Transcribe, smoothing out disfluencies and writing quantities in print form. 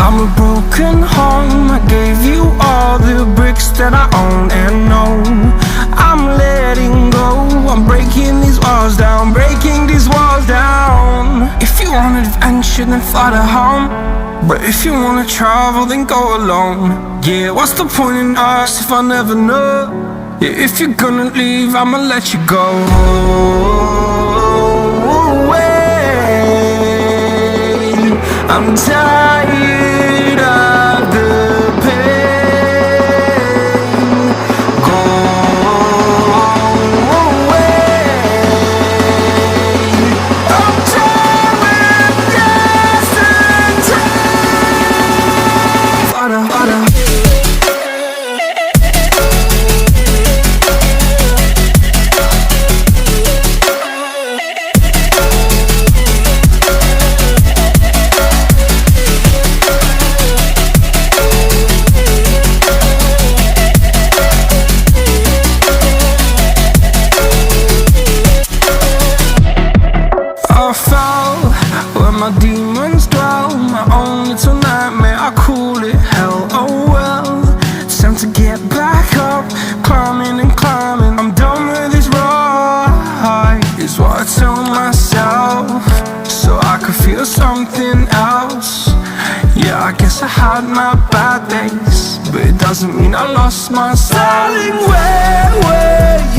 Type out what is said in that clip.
I'm a broken home. I gave you all the bricks that I own and know. I'm letting go. I'm breaking these walls down, breaking these walls down. If you want adventure, then fly to home. But if you wanna travel, then go alone. Yeah, what's the point in us if I never know? Yeah, if you're gonna leave, I'ma let you go. I'm tired of the pain. Go away. I'm tired of guessing time. I fell where my demons dwell. My own little nightmare, I call it hell. Oh well, it's time to get back up. Climbing and climbing, I'm done with this ride, is what I tell myself, so I could feel something else. Yeah, I guess I had my bad days, but it doesn't mean I lost myself. Darling, where were you